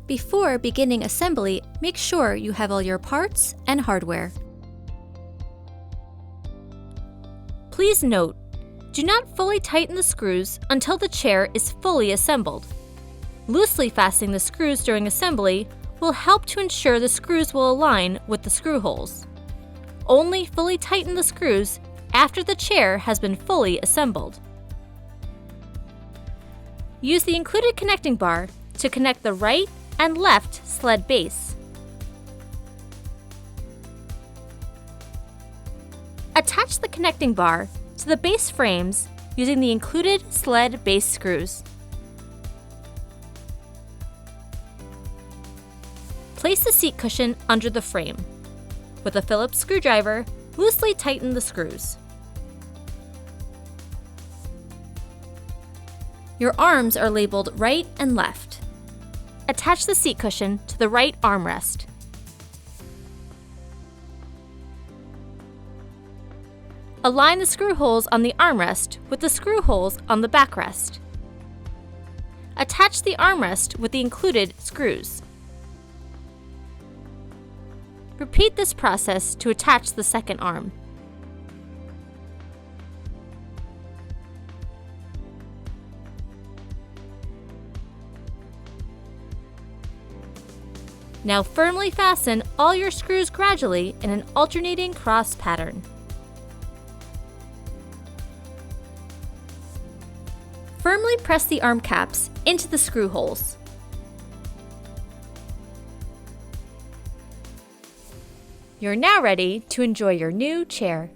Before beginning assembly, make sure you have all your parts and hardware. Please note, do not fully tighten the screws until the chair is fully assembled. Loosely fastening the screws during assembly will help to ensure the screws will align with the screw holes. Only fully tighten the screws after the chair has been fully assembled. Use the included connecting bar to connect the right and left sled base. Attach the connecting bar to the base frames using the included sled base screws. Place the seat cushion under the frame. With a Phillips screwdriver, loosely tighten the screws. Your arms are labeled right and left. Attach the seat cushion to the right armrest. Align the screw holes on the armrest with the screw holes on the backrest. Attach the armrest with the included screws. Repeat this process to attach the second arm. Now firmly fasten all your screws gradually in an alternating cross pattern. Firmly press the arm caps into the screw holes. You're now ready to enjoy your new chair.